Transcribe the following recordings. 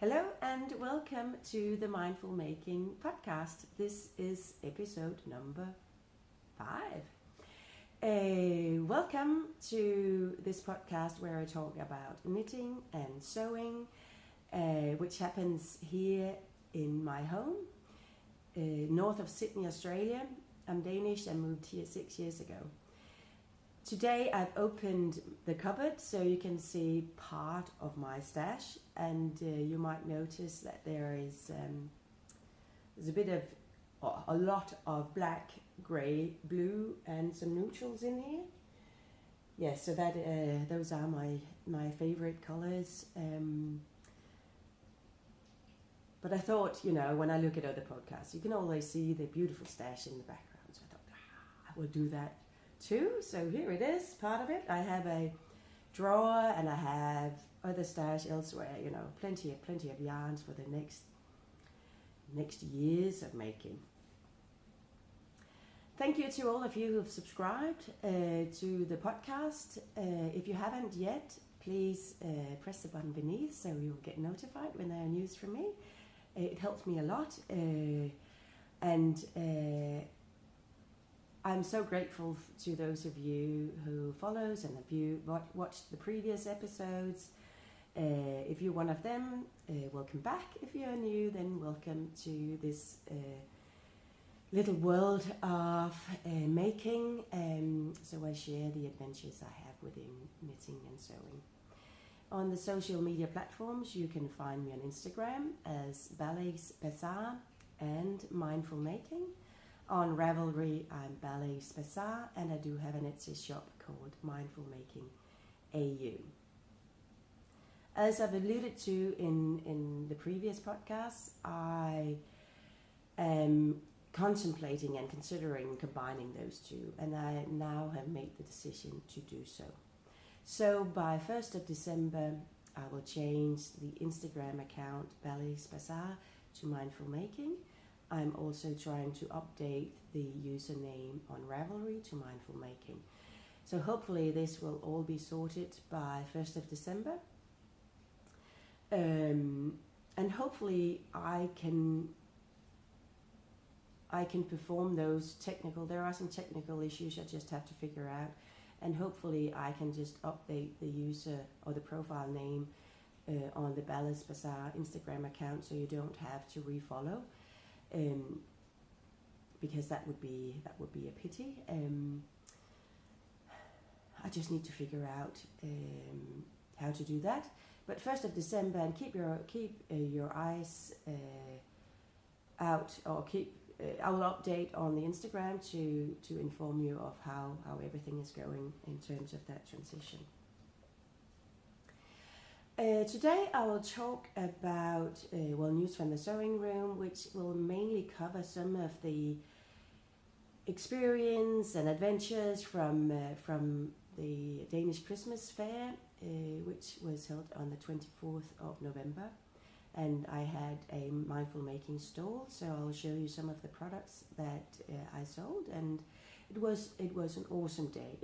Hello and welcome to the Mindful Making podcast. This is episode number 5. Welcome to this podcast where I talk about knitting and sewing, which happens here in my home, north of Sydney, Australia. I'm Danish and moved here 6 years ago. Today I've opened the cupboard so you can see part of my stash, and you might notice that there's a lot of black, grey, blue and some neutrals in here. Yeah, so that those are my favorite colors. But I thought, when I look at other podcasts, you can always see the beautiful stash in the background. So I thought, I will do that too. So here it is, part of it. I have a drawer and I have other stash elsewhere, plenty of yarns for the next years of making. Thank you to all of you who've subscribed to the podcast. If you haven't yet, please press the button beneath so you'll get notified when there are news from me. It helps me a lot, and I'm so grateful to those of you who follows and have you watched the previous episodes. If you're one of them, welcome back. If you're new, then welcome to this little world of making. So I share the adventures I have within knitting and sewing. On the social media platforms, you can find me on Instagram as Ballet's Bazaar and Mindful Making. On Ravelry, I'm Ballet's Bazaar, and I do have an Etsy shop called Mindful Making AU. As I've alluded to in the previous podcasts, I am contemplating and considering combining those two, and I now have made the decision to do so. So by 1st of December, I will change the Instagram account Ballet's Bazaar to Mindful Making. I'm also trying to update the username on Ravelry to Mindful Making. So hopefully this will all be sorted by 1st of December. And hopefully I can perform those there are some technical issues I just have to figure out. And hopefully I can just update the user or the profile name on the Ballet's Bazaar Instagram account so you don't have to refollow. Because that would be a pity. I just need to figure out how to do that. But 1st of December, and keep your eyes out, or I will update on the Instagram to inform you of how everything is going in terms of that transition. Today I will talk about news from the sewing room, which will mainly cover some of the experience and adventures from the Danish Christmas fair, which was held on the 24th of November. And I had a mindful making stall, so I'll show you some of the products that I sold, and it was an awesome day.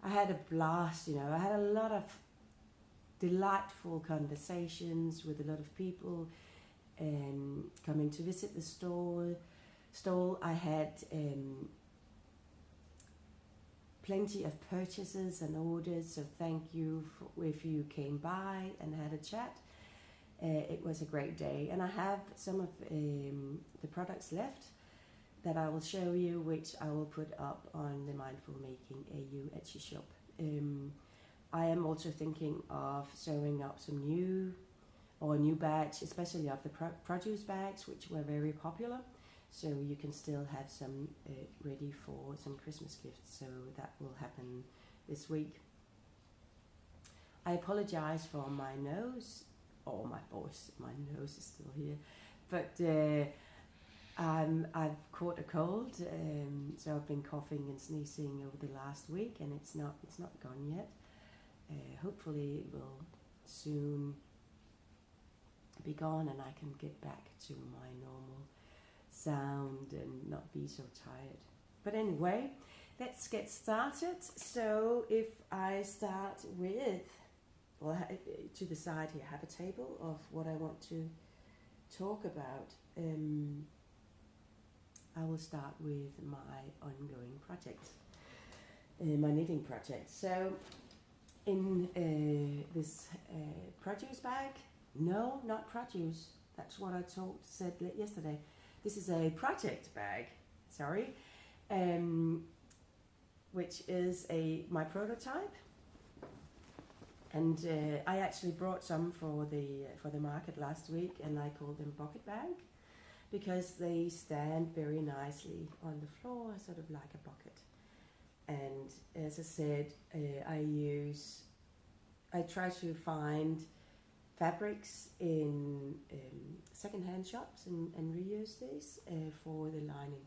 I had a blast, I had a lot of delightful conversations with a lot of people coming to visit the stall. I had plenty of purchases and orders, so thank you if you came by and had a chat. It was a great day, and I have some of the products left that I will show you, which I will put up on the Mindful Making AU Etsy shop. I am also thinking of sewing up some new batch, especially of the produce bags, which were very popular. So you can still have some ready for some Christmas gifts. So that will happen this week. I apologize for my nose, or my voice. My nose is still here, but I've caught a cold, so I've been coughing and sneezing over the last week, and it's not gone yet. Hopefully it will soon be gone and I can get back to my normal sound and not be so tired. But anyway, let's get started. So if I start with well, to the side here, I have a table of what I want to talk about. I will start with my ongoing project, my knitting project. So in this produce bag, no, not produce, that's what I said yesterday. This is a project bag, sorry, which is my prototype. And I actually brought some for the market last week, and I called them bucket bag because they stand very nicely on the floor, sort of like a bucket. And as I said, I try to find fabrics in second-hand shops and reuse these for the lining.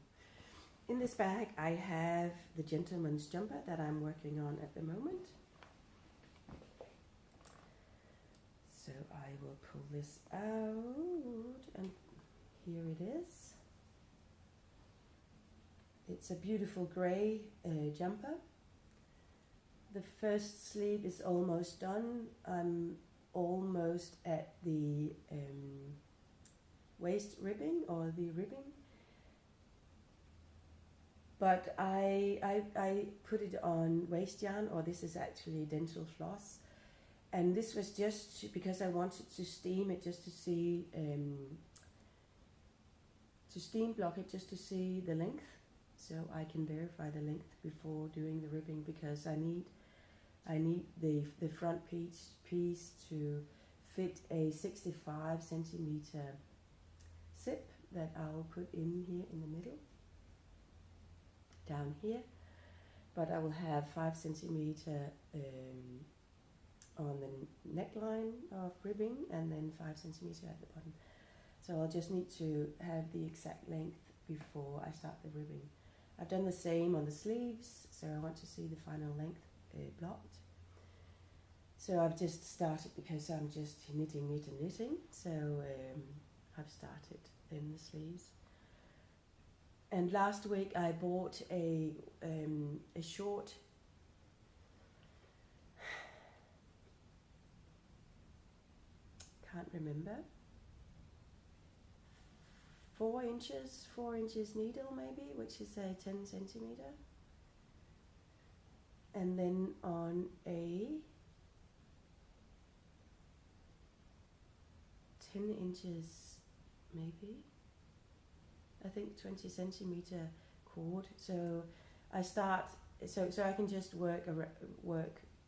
In this bag I have the gentleman's jumper that I'm working on at the moment. So I will pull this out, and here it is. It's a beautiful grey jumper. The first sleeve is almost done. I'm almost at the waist ribbing or the ribbing. But I put it on waste yarn, or this is actually dental floss. And this was just because I wanted to steam it, just to see, to steam block it, just to see the length. So I can verify the length before doing the ribbing, because I need the front piece to fit a 65 centimeter zip that I'll put in here in the middle, down here. But I will have 5 centimeter on the neckline of ribbing, and then 5 centimeter at the bottom. So I'll just need to have the exact length before I start the ribbing. I've done the same on the sleeves, so I want to see the final length blocked. So I've just started because I'm just knitting. So I've started in the sleeves. And last week I bought a short, can't remember, 4 inches needle maybe, which is a 10 centimeter. And then on a 10 inches maybe, I think 20 centimeter cord. So I start, so I can just work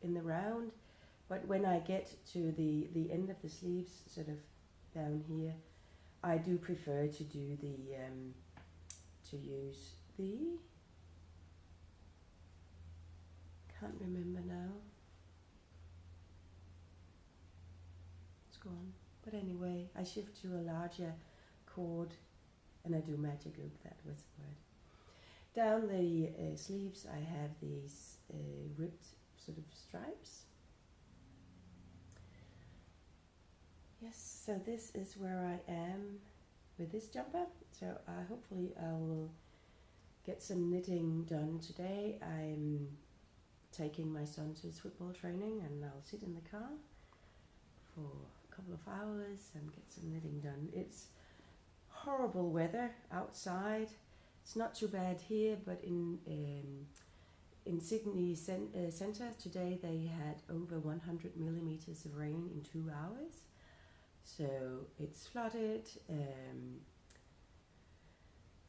in the round. But when I get to the end of the sleeves, sort of down here, I do prefer to do to use the, can't remember now, it's gone. But anyway, I shift to a larger cord and I do magic loop, that was the word. Down the sleeves I have these ribbed sort of stripes. Yes, so this is where I am with this jumper. So hopefully I will get some knitting done today. I'm taking my son to his football training, and I'll sit in the car for a couple of hours and get some knitting done. It's horrible weather outside. It's not too bad here, but in Sydney centre today they had over 100 millimeters of rain in 2 hours. So it's flooded.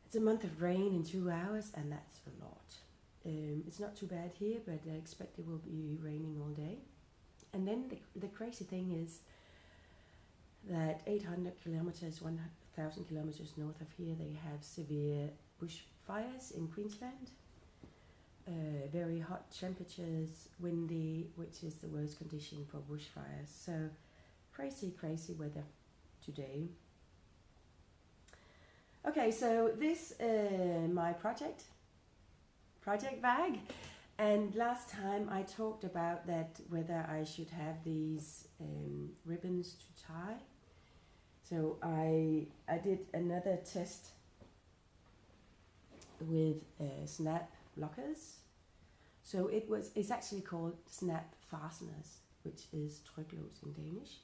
It's a month of rain in 2 hours, and that's a lot. It's not too bad here, but I expect it will be raining all day. And then the crazy thing is that 800 kilometers, 1,000 kilometers north of here, they have severe bushfires in Queensland. Very hot temperatures, windy, which is the worst condition for bushfires. So crazy weather today. Okay, so this my project bag, and last time I talked about that, whether I should have these ribbons to tie. So I did another test with snap blockers. So it's actually called snap fasteners. which is trykloos in Danish.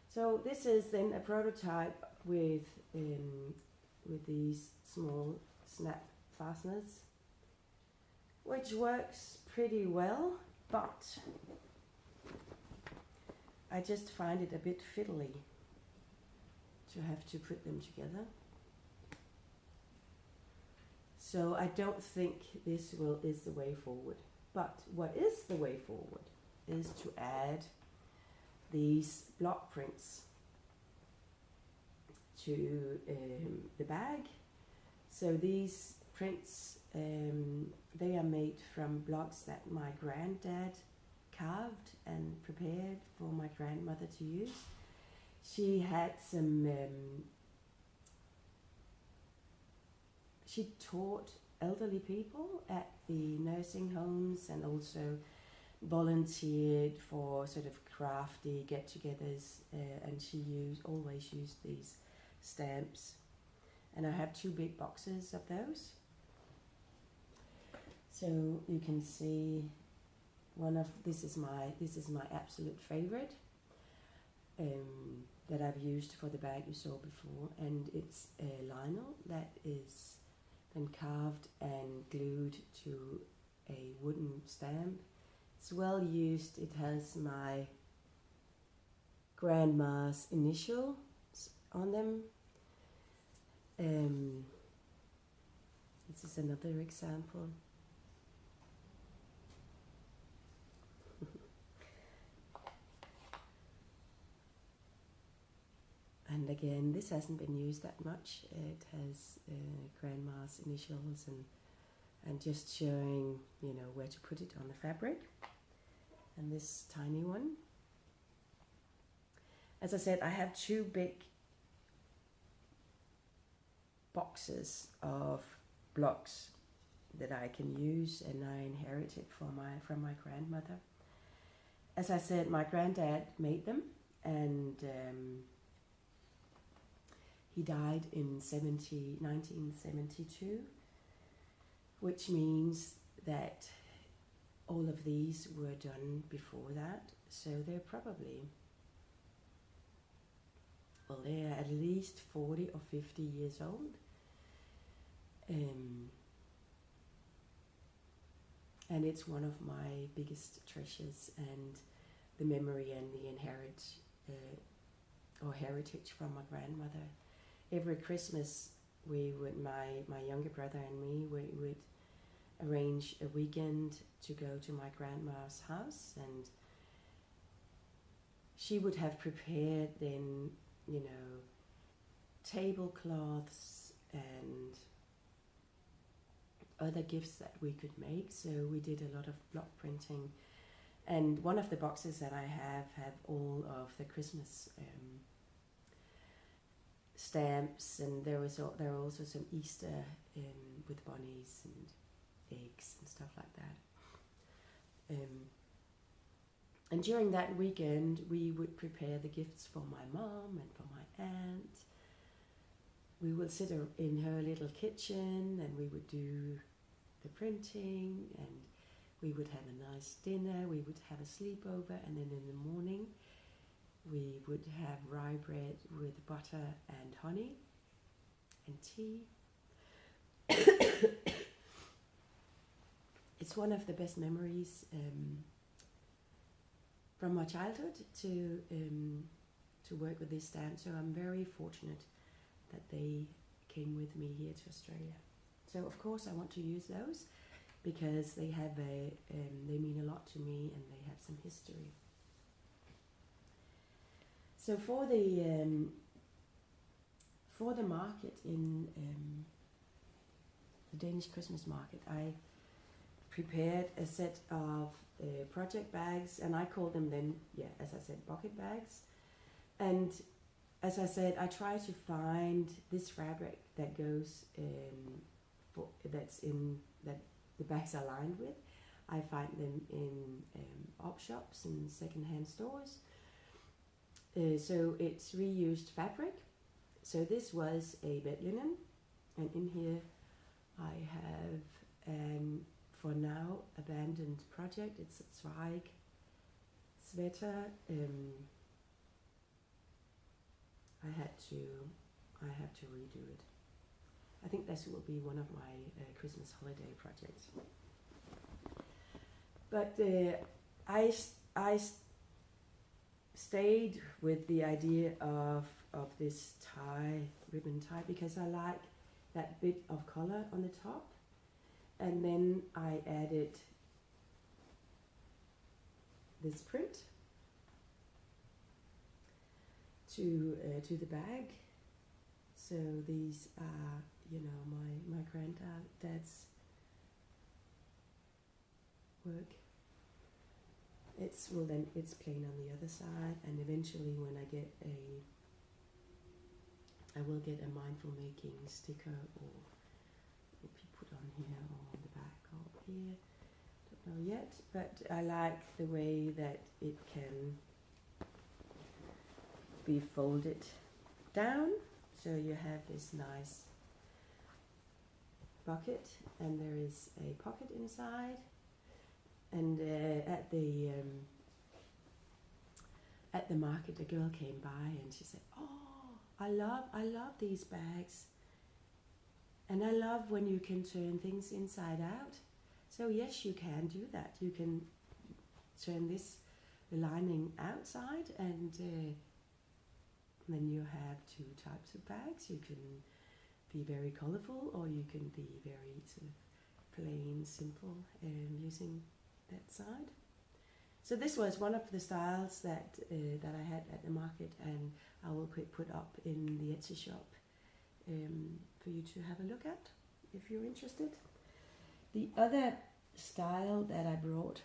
So this is then a prototype with these small snap fasteners, which works pretty well, but I just find it a bit fiddly to have to put them together. So I don't think this is the way forward. But what is the way forward is to add these block prints to the bag. So these prints, they are made from blocks that my granddad carved and prepared for my grandmother to use. She had some, she taught elderly people at the nursing homes and also volunteered for sort of crafty get-togethers, and she always used these stamps. And I have 2 big boxes of those. So you can see this is my absolute favorite that I've used for the bag you saw before, and it's a Lionel that is then carved and glued to a wooden stamp. It's well used. It has my grandma's initials on them. This is another example. And again, this hasn't been used that much. It has grandma's initials and just showing, where to put it on the fabric. And this tiny one. As I said, I have 2 big boxes of blocks that I can use, and I inherited from my grandmother. As I said, my granddad made them, and he died in 1972, which means that all of these were done before that. So they're probably, they're at least 40 or 50 years old. And it's one of my biggest treasures, and the memory and the heritage from my grandmother. Every Christmas, my younger brother and me, we would arrange a weekend to go to my grandma's house, and she would have prepared then, tablecloths and other gifts that we could make. So we did a lot of block printing, and one of the boxes that I have all of the Christmas stamps, and there are also some Easter with bunnies and eggs and stuff like that. And during that weekend, we would prepare the gifts for my mom and for my aunt. We would sit in her little kitchen, and we would do the printing, and we would have a nice dinner. We would have a sleepover, and then in the morning we would have rye bread with butter and honey and tea. It's one of the best memories from my childhood to work with this stamp. So I'm very fortunate that they came with me here to Australia. So of course I want to use those because they mean a lot to me, and they have some history. So for the market in the Danish Christmas market, I prepared a set of project bags, and I call them then, as I said, bucket bags. And as I said, I try to find this fabric that goes that the bags are lined with. I find them in op shops and second-hand stores. So it's reused fabric. So this was a bed linen, and in here I have for now abandoned project. It's a sweater. I had to redo it. I think this will be one of my Christmas holiday projects. But I stayed with the idea of this tie, ribbon tie, because I like that bit of color on the top, and then I added this print to the bag. So these are, you know, my granddad's work. It's plain on the other side, and eventually when I will get a mindful making sticker, or will be put on here or on the back or up here. Don't know yet, but I like the way that it can be folded down, so you have this nice bucket, and there is a pocket inside. And at the market, a girl came by and she said, "Oh, I love these bags, and I love when you can turn things inside out." So yes, you can do that. You can turn the lining outside, and then you have two types of bags. You can be very colorful, or you can be very sort of plain, simple, using that side. So this was one of the styles that I had at the market, and I will put up in the Etsy shop for you to have a look at if you're interested. The other style that I brought,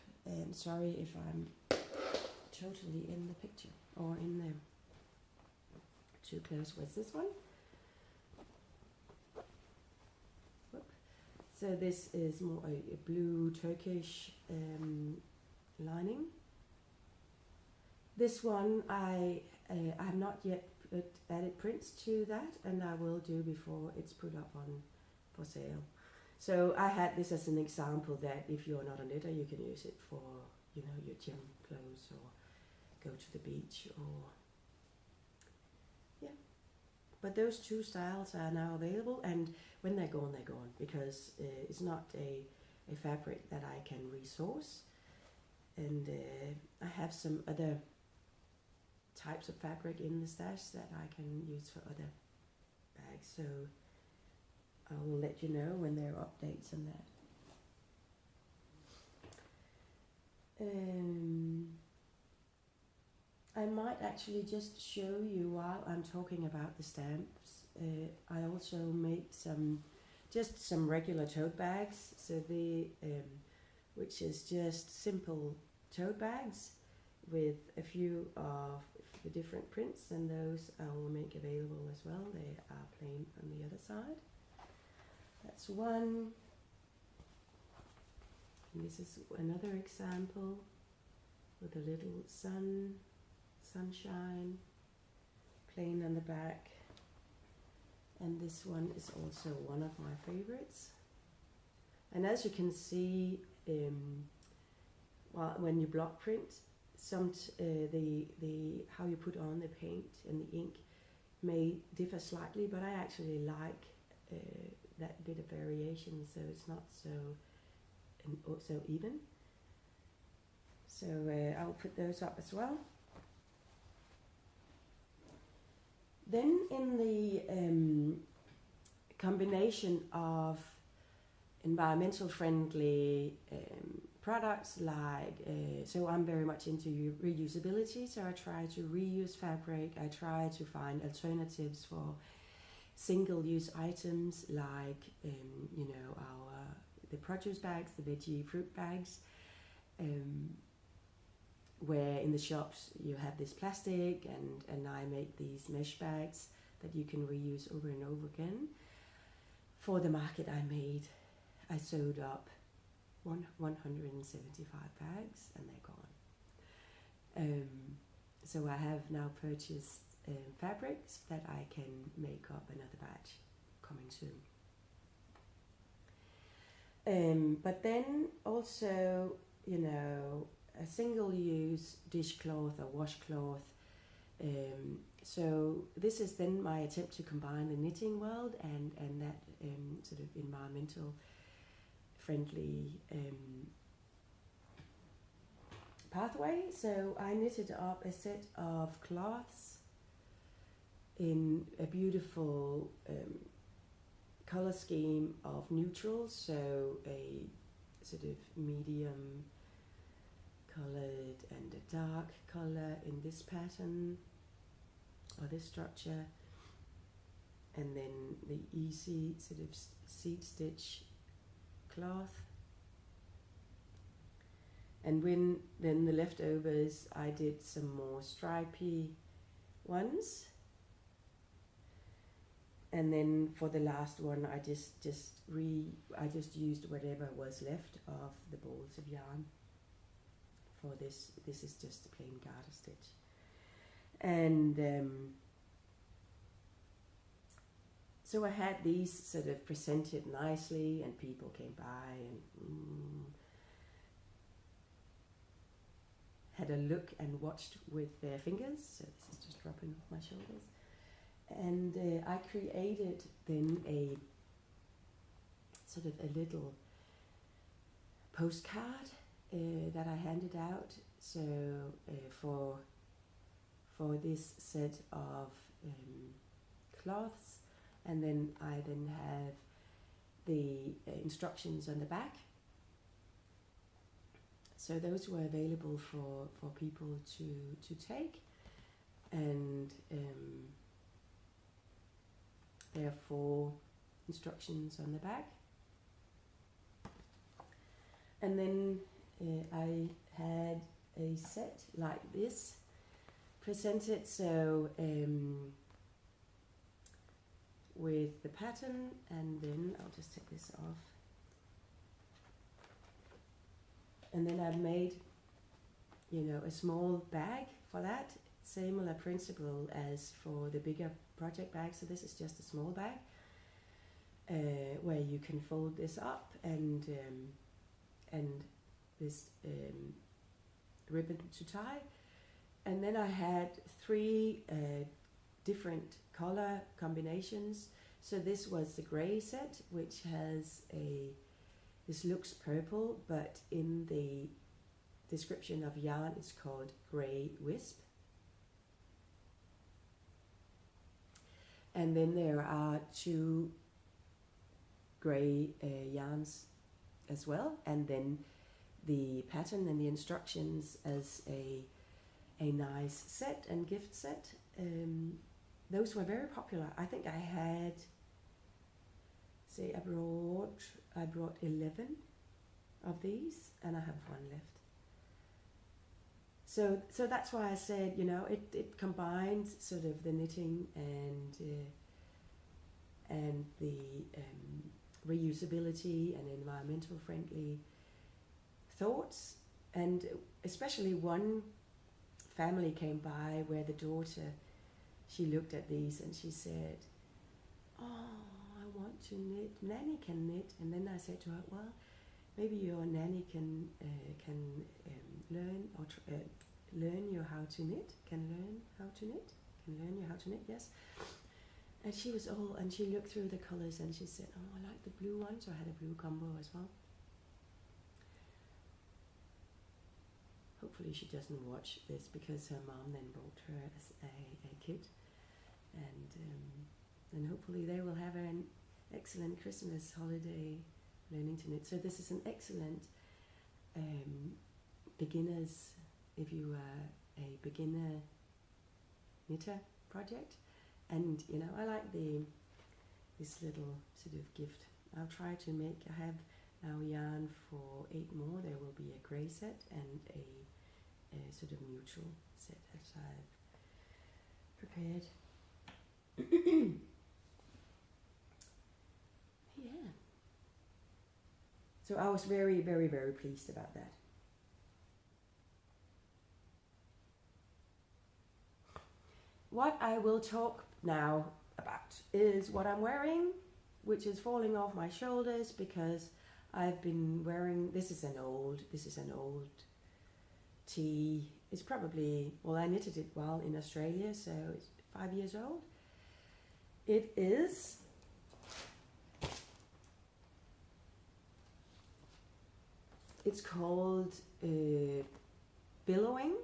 sorry if I'm totally in the picture or in the too close, was this one. So this is more a blue Turkish lining. This one I have not yet added prints to that, and I will do before it's put up on for sale. So I had this as an example that if you're not a knitter, you can use it for, you know, your gym clothes, or go to the beach, or yeah. But those two styles are now available, and when they're gone, because it's not a fabric that I can resource. And I have some other types of fabric in the stash that I can use for other bags. So I will let you know when there are updates on that. I might actually just show you while I'm talking about the stamps. I also make some regular tote bags. So which is just simple tote bags with a few of the different prints, and those I will make available as well. They are plain on the other side. That's one. And this is another example with a little sunshine, plain on the back. And this one is also one of my favorites. And as you can see, when you block print, the how you put on the paint and the ink may differ slightly, but I actually like that bit of variation, so it's not so even. So I'll put those up as well. Then in the combination of environmental friendly products, like so I'm very much into reusability, so I try to reuse fabric. I try to find alternatives for single-use items, like you know, the produce bags, the veggie fruit bags, where in the shops you have this plastic, and I make these mesh bags that you can reuse over and over again. For the market I sewed up 175 bags, and they're gone. So I have now purchased fabrics that I can make up another batch coming soon. But then also, you know, a single-use dishcloth or washcloth. So this is then my attempt to combine the knitting world and that sort of environmental friendly pathway. So I knitted up a set of cloths in a beautiful color scheme of neutrals, so a sort of medium colored and a dark color in this pattern or this structure, and then the easy sort of seed stitch cloth. And when then the leftovers, I did some more stripy ones, and then for the last one I just used whatever was left of the balls of yarn. For this is just a plain garter stitch. And so I had these sort of presented nicely, and people came by and had a look and watched with their fingers. So this is just dropping off my shoulders. And I created then a sort of a little postcard that I handed out. So for this set of cloths, and then I then have the instructions on the back. So those were available for people to take, and there are 4 instructions on the back. And then I had a set like this presented, so with the pattern, and then I'll just take this off. And then I've made, a small bag for that, similar principle as for the bigger project bag. So this is just a small bag where you can fold this up and this ribbon to tie. And then I had 3 different color combinations. So this was the grey set, which has this looks purple, but in the description of yarn it's called grey wisp. And then there are 2 grey yarns as well, and then the pattern and the instructions as a nice set and gift set. Those were very popular. I think I had, I brought 11 of these, and I have 1 left. So that's why I said, it combines sort of the knitting and the reusability and environmental friendly thoughts. And especially one family came by where the daughter, she looked at these and she said, "Oh, I want to knit. Nanny can knit." And then I said to her, "Well, maybe your nanny can learn or learn you how to knit. Can learn you how to knit. Yes." And she was and she looked through the colors and she said, "Oh, I like the blue one." So I had a blue combo as well. Hopefully she doesn't watch this, because her mom then bought her a kit, and hopefully they will have an excellent Christmas holiday learning to knit. So this is an excellent beginners, if you are a beginner knitter project. And I like this little sort of gift. I'll try to make, I have now yarn for 8 more. There will be a grey set and a sort of neutral set that I've prepared. Yeah. So I was very, very, very pleased about that. What I will talk now about is what I'm wearing, which is falling off my shoulders because I've been wearing, this is an old tee is probably, well, I knitted it while in Australia, so it's 5 years old. It is it's called billowing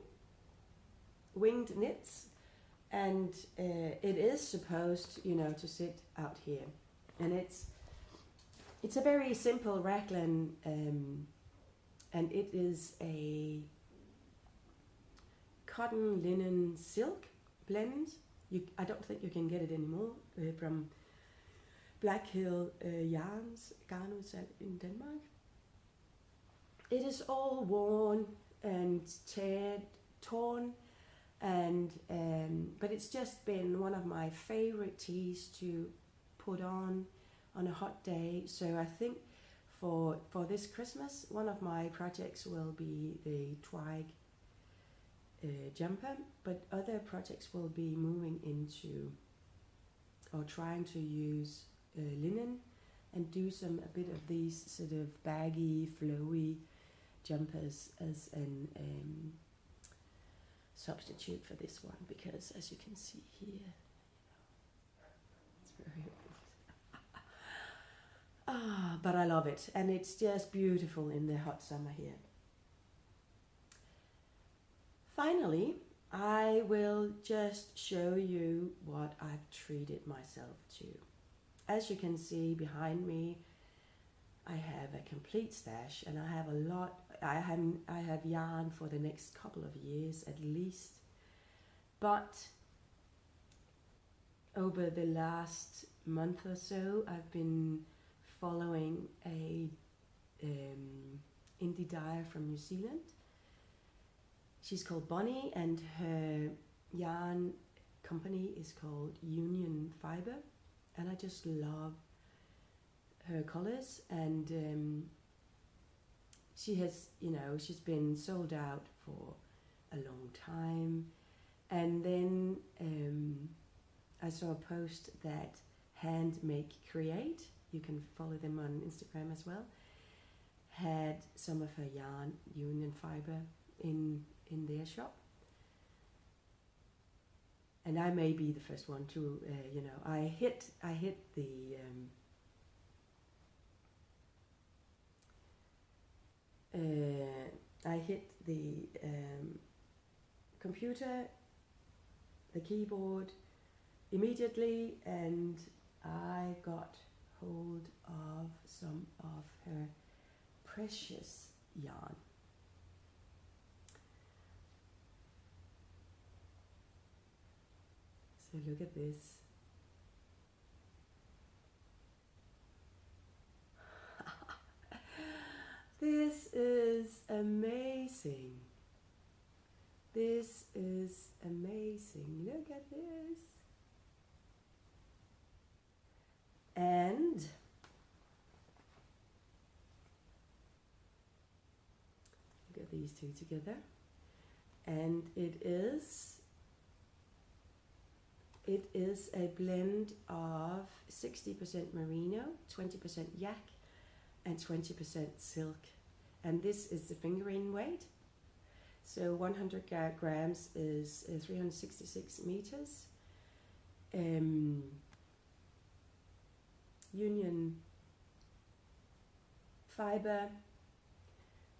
winged knits, and it is supposed, you know, to sit out here, and it's a very simple raglan, and it is a cotton linen silk blend. I don't think you can get it anymore from Black Hill Yarns, Garnus in Denmark. It is all worn and torn, and but it's just been one of my favorite tees to put on a hot day. So I think for this Christmas, one of my projects will be the twig jumper, but other projects will be moving into or trying to use linen and do a bit of these sort of baggy, flowy jumpers as an substitute for this one, because as you can see here, it's very old. But I love it, and it's just beautiful in the hot summer here. Finally, I will just show you what I've treated myself to. As you can see behind me, I have a complete stash, and I have a lot. I have yarn for the next couple of years at least, but over the last month or so, I've been following a indie dyer from New Zealand. She's called Bonnie, and her yarn company is called Union Fiber, and I just love her colors, and she has, you know, she's been sold out for a long time. And then I saw a post that Hand Make Create, you can follow them on Instagram as well, had some of her yarn, Union Fiber, in their shop. And I may be the first one to, you know, I hit the computer, the keyboard immediately, and I got hold of some of her precious yarn. So look at this. This is amazing. This is amazing. Look at this. And look at these two together. And it is a blend of 60% merino, 20% yak, and 20% silk. And this is the fingering weight. So 100 grams is 366 meters. Union Fiber.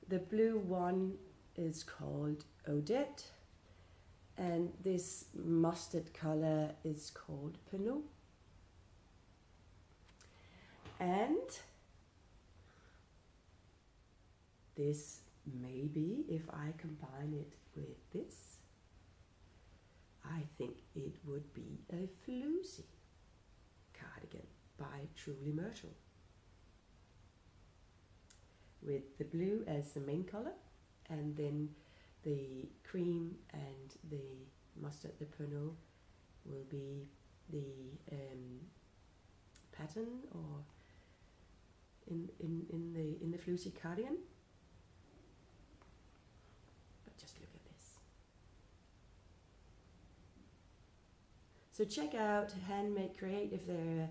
The blue one is called Odette, and this mustard color is called Penou. And this, maybe if I combine it with this, I think it would be a flusy cardigan by Truly Myrtle, with the blue as the main color, and then the cream and the mustard, the Penou, will be the pattern, or in the flusy cardigan. But just look at this. So check out Hand Make Create if there are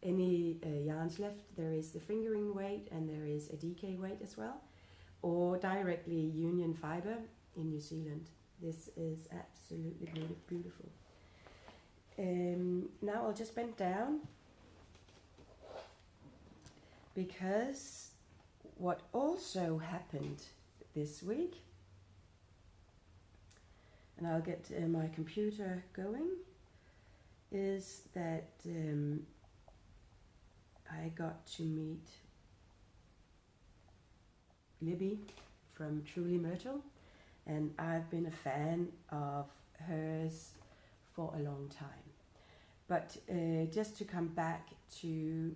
any yarns left. There is the fingering weight, and there is a DK weight as well, or directly Union Fiber. in New Zealand. This is absolutely beautiful. Now I'll just bend down, because what also happened this week, and I'll get my computer going, is that I got to meet Libby from Truly Myrtle, and I've been a fan of hers for a long time. But just to come back to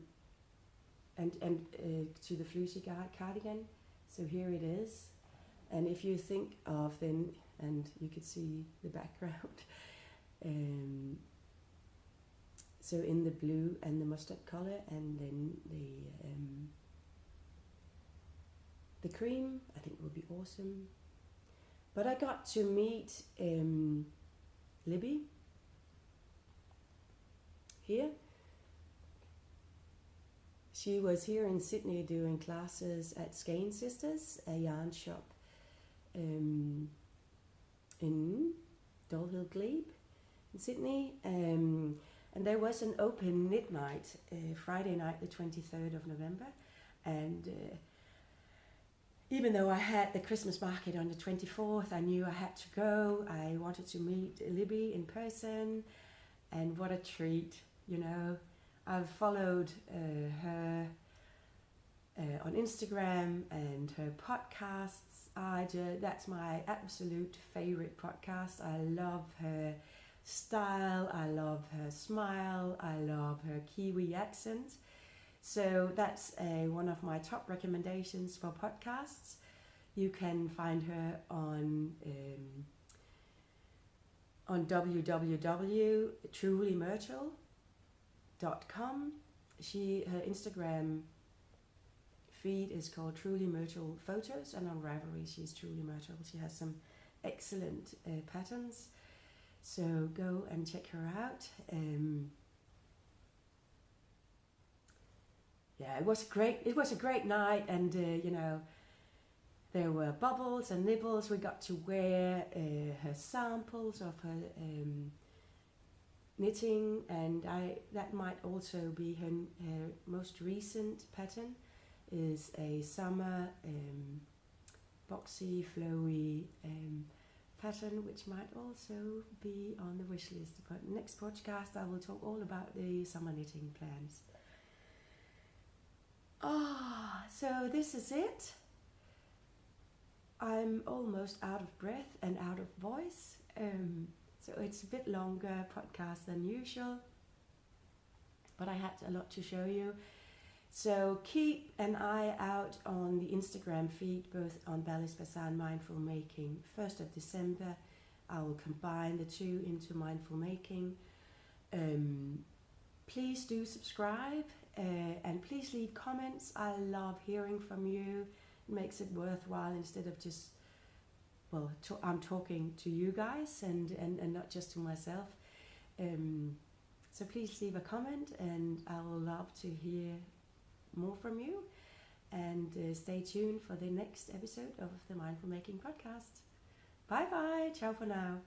to the fleecy cardigan, so here it is. And if you think of then, and you could see the background, so in the blue and the mustard color, and then the cream, I think would be awesome. But I got to meet Libby here. She was here in Sydney doing classes at Skein Sisters, a yarn shop in Dolhill Glebe in Sydney. And there was an open knit night, Friday night the 23rd of November. And even though I had the Christmas market on the 24th, I knew I had to go. I wanted to meet Libby in person, and what a treat, you know. I've followed her on Instagram and her podcasts. That's my absolute favorite podcast. I love her style, I love her smile, I love her Kiwi accent. So that's one of my top recommendations for podcasts. You can find her on www.trulymyrtle.com. Her Instagram feed is called Truly Myrtle Photos, and on Ravelry she's Truly Myrtle. She has some excellent patterns, so go and check her out. Yeah, it was great. It was a great night, and you know, there were bubbles and nibbles. We got to wear her samples of her knitting, and that might also be her most recent pattern. Is a summer boxy, flowy pattern, which might also be on the wish list. But next podcast, I will talk all about the summer knitting plans. So this is it. I'm almost out of breath and out of voice, so it's a bit longer podcast than usual, but I had a lot to show you. So keep an eye out on the Instagram feed, both on Ballis Bazaar and Mindful Making. 1st of December, I will combine the two into Mindful Making. Please do subscribe. And please leave comments. I love hearing from you. It makes it worthwhile, instead of just, well, I'm talking to you guys and not just to myself. So please leave a comment, and I will love to hear more from you. And stay tuned for the next episode of the Mindful Making podcast. Bye bye. Ciao for now.